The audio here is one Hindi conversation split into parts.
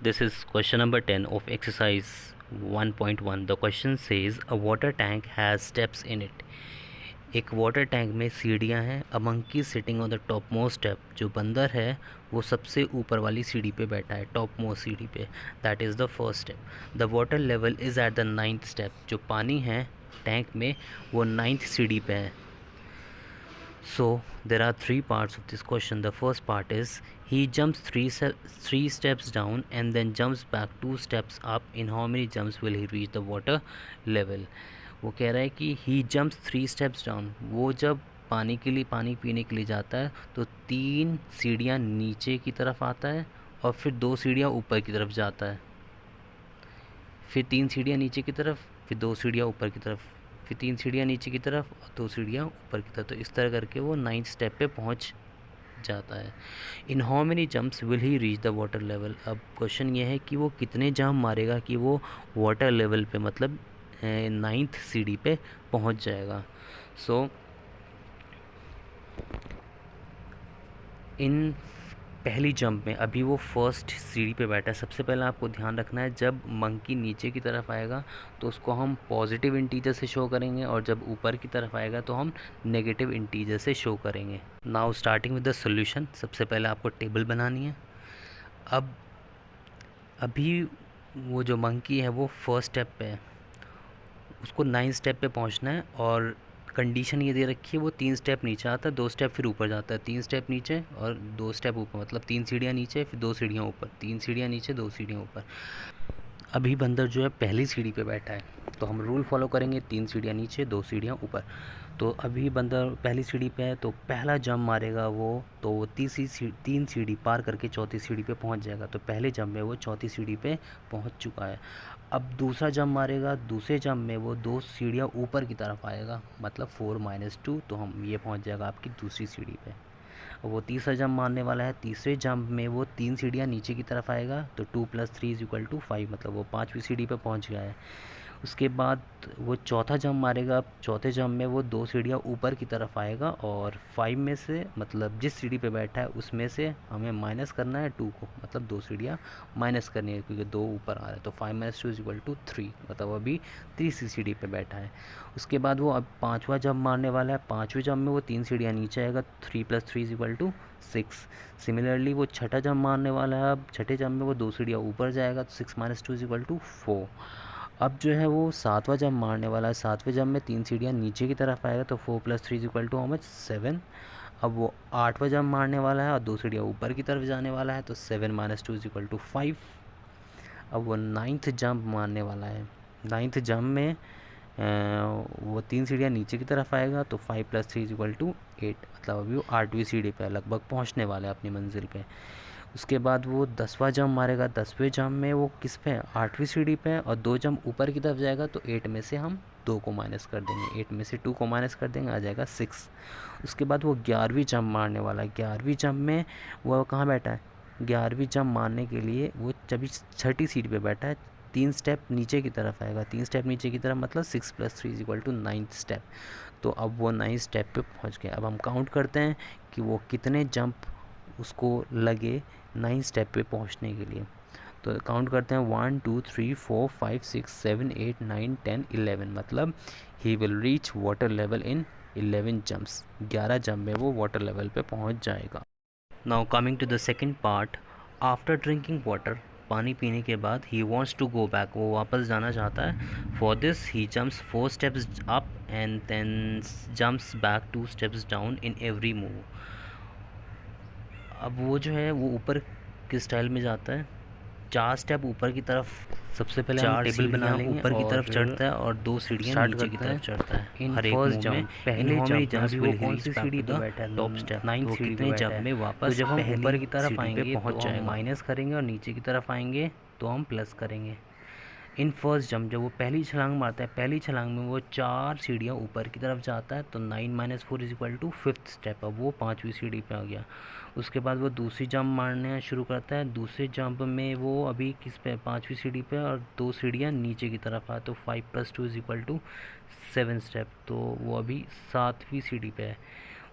This is question number 10 of exercise 1.1. The question says a water tank has steps in it. एक वाटर टैंक में सीढ़ियाँ हैं. A monkey sitting on the top most step. जो बंदर है वो सबसे ऊपर वाली सीढ़ी पे बैठा है, टॉप मोस्ट सीढ़ी पे. That is the first step. The water level is at the 9th step. जो पानी है टैंक में वो 9th सीढ़ी पे है. So there are three parts of this question. The first part is he jumps three steps down and then jumps back 2 steps up. In how many jumps will he reach the water level? वो कह रहा है कि he jumps 3 steps down. वो जब पानी के लिए पानी पीने के लिए जाता है तो 3 सीढ़ियाँ नीचे की तरफ आता है और फिर 2 सीढ़ियाँ ऊपर की तरफ जाता है. फिर 3 सीढ़ियाँ नीचे की तरफ, फिर 2 सीढ़ियाँ ऊपर की तरफ, फिर 3 सीढ़ियाँ नीचे की तरफ और 2 सीढ़ियाँ ऊपर की तरफ. तो इस तरह करके वो 9th स्टेप पे पहुंच जाता है. In how many jumps will he reach the water level. अब क्वेश्चन ये है कि वो कितने जंप मारेगा कि वो वाटर लेवल पे मतलब 9th सीढ़ी पे पहुंच जाएगा. सो इन पहली जंप में अभी वो फर्स्ट सीढ़ी पे बैठा है. सबसे पहले आपको ध्यान रखना है जब मंकी नीचे की तरफ आएगा तो उसको हम पॉजिटिव इंटीजर से शो करेंगे और जब ऊपर की तरफ आएगा तो हम नेगेटिव इंटीजर से शो करेंगे. Now starting with the solution. सबसे पहले आपको टेबल बनानी है. अब अभी वो जो मंकी है वो फर्स्ट स्टेप पे है, उसको 9th स्टेप पे पहुंचना है और कंडीशन ये दे रखी है वो 3 स्टेप नीचे आता है, 2 स्टेप फिर ऊपर जाता है. 3 स्टेप नीचे और 2 स्टेप ऊपर, मतलब 3 सीढ़ियाँ नीचे फिर 2 सीढ़ियाँ ऊपर, 3 सीढ़ियाँ नीचे 2 सीढ़ियाँ ऊपर. अभी बंदर जो है पहली सीढ़ी पे बैठा है तो हम रूल फॉलो करेंगे 3 सीढ़ियाँ नीचे 2 सीढ़ियाँ ऊपर. तो अभी बंदर पहली सीढ़ी पे है तो पहला जंप मारेगा वो तो वो 3 सीढ़ी पार करके 4थी सीढ़ी पे पहुंच जाएगा. तो पहले जंप में वो 4थी सीढ़ी पे पहुंच चुका है. अब दूसरा जंप मारेगा, दूसरे जंप में वो 2 सीढ़ियाँ ऊपर की तरफ आएगा मतलब 4 - 2, तो हम ये पहुंच जाएगा आपकी दूसरी सीढ़ी पे. वो तीसरा जंप मारने वाला है. तीसरे जंप में वो 3 सीढ़ियाँ नीचे की तरफ आएगा तो 2 + 3 = 5, मतलब वो 5वीं सीढ़ी पे पहुंच गया है. उसके बाद वो चौथा जंप मारेगा. चौथे जंप में वो 2 सीढ़ियाँ ऊपर की तरफ आएगा और 5 में से मतलब जिस सीढ़ी पे बैठा है उसमें से हमें माइनस करना है 2 को, मतलब 2 सीढ़ियाँ माइनस करनी है क्योंकि 2 ऊपर आ रहा है. तो 5 - 2 = 3, मतलब अभी तीसरी सीढ़ी पे बैठा है. उसके बाद वो अब 5वां जंप मारने वाला है. 5वें जंप में वो 3 सीढ़ियाँ नीचे आएगा. 3 + 3 = 6. सिमिलरली वो छठा जंप मारने वाला है. अब छठे जंप में वो 2 सीढ़ियाँ ऊपर जाएगा तो 6 - 2 = 4. अब जो है वो 7वां जंप मारने वाला है. 7वें जंप में 3 सीढ़ियाँ नीचे की तरफ आएगा तो 4 + 3 = how much? 7. अब वो 8वां जंप मारने वाला है और 2 सीढ़ियाँ ऊपर की तरफ जाने वाला है तो 7 - 2 = 5. अब वो 9th जंप मारने वाला है. 9th जंप में वो 3 सीढ़ियाँ नीचे की तरफ आएगा तो 5 + 3 = 8, मतलब अभी वो 8वीं सीढ़ी पे लगभग पहुँचने वाला है अपनी मंजिल पे. उसके बाद वो 10वां जंप मारेगा. 10वें जंप में वो किस पे है? 8वीं सीढ़ी पे है और 2 जंप ऊपर की तरफ जाएगा तो 8 में से हम 2 को माइनस कर देंगे. 8 में से 2 को माइनस कर देंगे, आ जाएगा 6. उसके बाद वो 11वीं जंप मारने वाला है. 11वीं जंप में वो कहाँ बैठा है? 11वीं जंप मारने के लिए वो अभी छठी सीढ़ी पे बैठा है. 3 स्टेप नीचे की तरफ आएगा. 3 स्टेप नीचे की तरफ मतलब 6 + 3 = 9th स्टेप. तो अब वो 9th स्टेप पे पहुंच गया. अब हम काउंट करते हैं कि वो कितने जंप उसको लगे 9th स्टेप पे पहुंचने के लिए. तो काउंट करते हैं 1 2 3 4 5 6 7 8 9 10 11, मतलब he will reach water level in 11 jumps. 11 jump में वो वाटर लेवल पे पहुंच जाएगा. Now coming to the second part. After drinking water, पानी पीने के बाद he wants to go back, वो वापस जाना चाहता है. For this he jumps 4 steps up and then jumps back 2 steps down in every move. अब वो जो है वो ऊपर के स्टाइल में जाता है. 4 स्टेप ऊपर की तरफ सबसे पहले हम टेबल बना लेंगे. ऊपर की तरफ चढ़ता है और 2 सीढ़ियाँ नीचे की तरफ चढ़ता है. हर एक मूव में पहले जंप वो कौन सी सीढ़ी पे बैठा है? Top step. 9th सीढ़ी पे जंप में वापस जब हम ऊपर की तरफ आएंगे पहुंच जाएगा, माइनस करेंगे और नीचे की तरफ आएंगे तो हम प्लस करेंगे. इन फर्स्ट जंप जब वो पहली छलांग मारता है, पहली छलांग में वो 4 सीढ़ियाँ ऊपर की तरफ जाता है तो 9 - 4 = 5th स्टेप. अब वो 5वीं सीढ़ी पे आ गया. उसके बाद वो दूसरी जंप मारना शुरू करता है. दूसरे जंप में वो अभी किस पे? 5वीं सीढ़ी पे और 2 सीढ़ियाँ नीचे की तरफ आ तो 5 + 2 = 7 स्टेप. तो वो अभी 7वीं सीढ़ी पे है.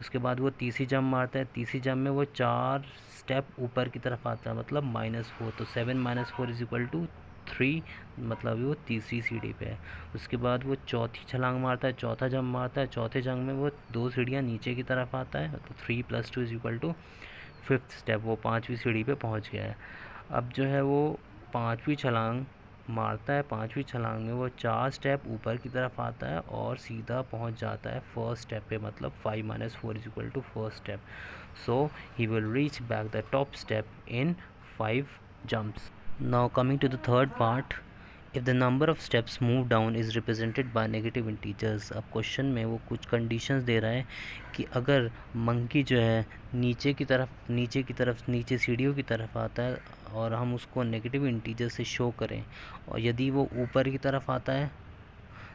उसके बाद वो तीसरी जंप मारता है, तीसरी जंप में वो 4 स्टेप ऊपर की तरफ आता है, मतलब -4, तो 7 - 4 = 3, मतलब वो तीसरी सीढ़ी पे है। उसके बाद वो चौथी छलांग मारता है, चौथा जंप मारता है, चौथे जंप में वो 2 सीढ़ियाँ नीचे की तरफ आता है, तो 3 + 2 = 5th स्टेप, वो 5वीं सीढ़ी पे पहुंच गया है। अब जो है वो 5वीं छलांग मारता है, 5वीं छलांग में वो 4 स्टेप ऊपर की तरफ आता है और सीधा पहुंच जाता है फर्स्ट स्टेप पे, मतलब 5 - 4 = first step. So he will reach back the top step in 5 jumps. Now coming to the third part, if the number of steps moved down is represented by negative integers. अब क्वेश्चन में वो कुछ कंडीशंस दे रहा है कि अगर मंकी जो है नीचे सीढ़ियों की तरफ आता है और हम उसको नेगेटिव इंटीजर से शो करें, और यदि वो ऊपर की तरफ आता है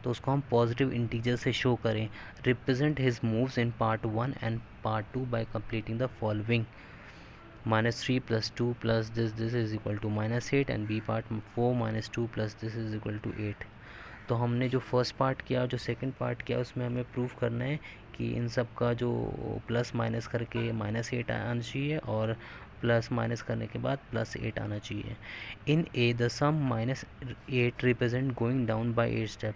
तो उसको हम पॉजिटिव इंटीजर से शो करें। Represent his moves in part 1 and part 2 bye completing the following: -3 + 2 + this is equal to -8, and B part 4 - 2 + this is equal to 8। तो हमने जो फर्स्ट पार्ट किया और जो सेकंड पार्ट किया उसमें हमें प्रूव करना है कि इन सब का जो प्लस माइनस करके -8 आना चाहिए और प्लस माइनस करने के बाद +8 आना चाहिए। In a the sum -8 represent going down by 8 step.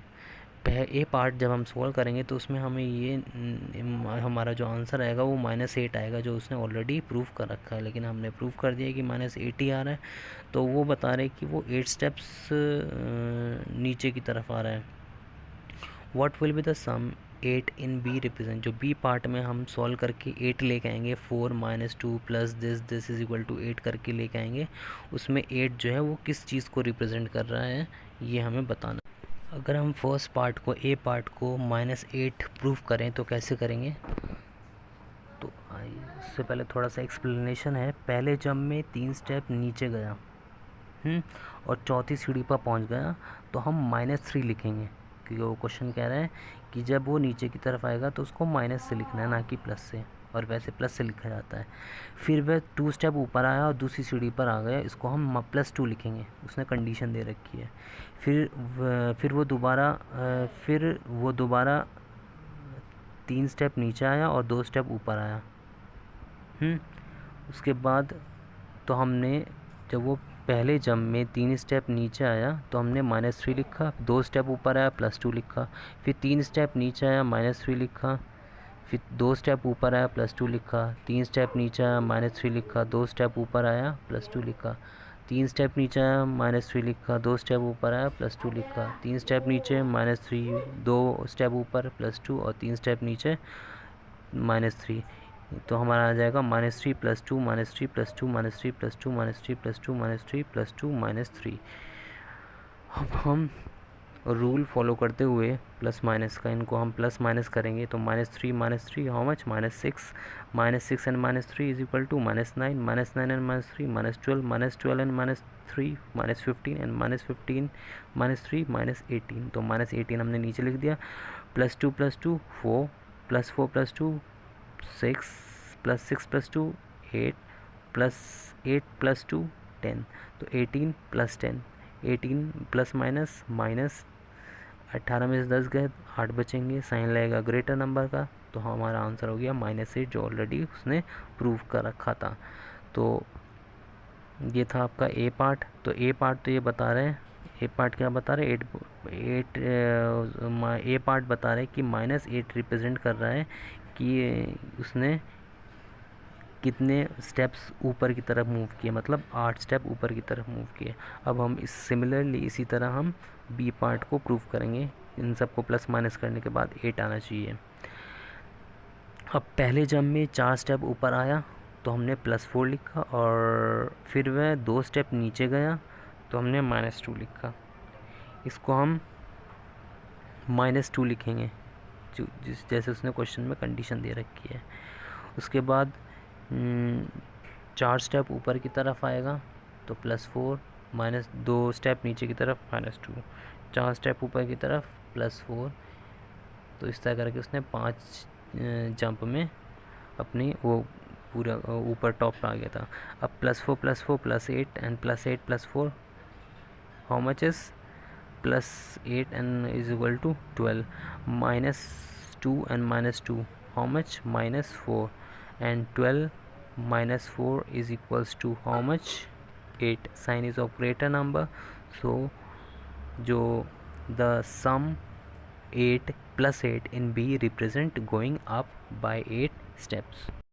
A part जब हम सॉल्व करेंगे तो उसमें हमें ये हमारा जो आंसर आएगा वो -8 आएगा, जो उसने ऑलरेडी प्रूव कर रखा है, लेकिन हमने प्रूव कर दिया कि -8 ही आ रहा है। तो वो बता रहे कि वो 8 स्टेप्स नीचे की तरफ आ रहा है। What will be the sum 8 in B represent. जो बी पार्ट में हम सॉल्व करके 8 लेके आएंगे, 4 - 2 + this is equal to 8 करके लेके आएंगे, उसमें 8 जो है वो किस चीज़ को रिप्रेजेंट कर रहा है ये हमें बताना। अगर हम फर्स्ट पार्ट को ए पार्ट को -8 प्रूफ करें तो कैसे करेंगे? तो उससे पहले थोड़ा सा एक्सप्लेनेशन है। पहले जब मैं 3 स्टेप नीचे गया और चौथी सीढ़ी पर पहुंच गया तो हम -3 लिखेंगे, क्योंकि वो क्वेश्चन कह रहा है कि जब वो नीचे की तरफ आएगा तो उसको माइनस से लिखना है, ना कि प्लस से, और वैसे प्लस से लिखा जाता है। फिर वह 2 स्टेप ऊपर आया और दूसरी सीढ़ी पर आ गया, इसको हम +2 लिखेंगे, उसने कंडीशन दे रखी है। फिर वो दोबारा 3 स्टेप नीचे आया और 2 स्टेप ऊपर आया। उसके बाद तो हमने, जब वो पहले जंप में 3 स्टेप नीचे आया तो हमने -3 लिखा, 2 स्टेप ऊपर आया +2 लिखा, फिर 3 स्टेप नीचे आया -3 लिखा, फिर 2 स्टेप ऊपर आया +2 लिखा, 3 स्टेप नीचे आया -3 लिखा, 2 स्टेप ऊपर आया +2 लिखा, 3 स्टेप नीचे आया -3 लिखा, 2 स्टेप ऊपर आया +2 लिखा, 3 स्टेप नीचे -3, 2 स्टेप ऊपर +2 और 3 स्टेप नीचे -3। तो हमारा आ जाएगा -3 + 2 -3 + 2 -3 + 2 -3 + 2 -3 + 2 -3। अब हम रूल फॉलो करते हुए प्लस माइनस का, इनको हम प्लस माइनस करेंगे तो -3 -3 how much, -6 -6 and -3 is equal to -9 -9 and -3 -12 and -3 -15 and -15 -3 -18। तो -18 हमने नीचे लिख दिया। +2 + 2 4 +4 + 2 6 +6 + 2 8 +8 + 2 10। तो 18 + 10, 18 प्लस माइनस माइनस 18 में से 10 गए, 8 बचेंगे, साइन लगेगा ग्रेटर नंबर का, तो हमारा आंसर हो गया -8, जो ऑलरेडी उसने प्रूव कर रखा था। तो ये था आपका ए पार्ट। तो ए पार्ट तो ये बता रहे हैं, ए पार्ट क्या बता रहे हैं, ए पार्ट बता रहे हैं कि -8 रिप्रेजेंट कर रहा है कि उसने कितने स्टेप्स ऊपर की तरफ मूव किए, मतलब 8 स्टेप ऊपर की तरफ मूव किए। अब हम सिमिलरली इसी तरह हम बी पार्ट को प्रूव करेंगे। इन सबको प्लस माइनस करने के बाद 8 आना चाहिए। अब पहले जंप में 4 स्टेप ऊपर आया तो हमने +4 लिखा, और फिर वह 2 स्टेप नीचे गया तो हमने -2 लिखा। इसको हम -2 लिखेंगे, जैसे उसने क्वेश्चन में कंडीशन दे रखी है। उसके बाद 4 स्टेप ऊपर की तरफ आएगा तो +4, -2 स्टेप नीचे की तरफ -2, 4 स्टेप ऊपर की तरफ +4। तो इस तरह करके उसने 5 जंप में अपनी वो पूरा ऊपर टॉप पे आ गया था। अब +4 +4 +8 and +8 +4 how much is +8 and is equal to 12, -2 and -2 how much, -4, and 12 minus 4 is equals to how much, 8. Sign is of greater number, so जो the sum 8 plus 8 in B represent going up by 8 steps.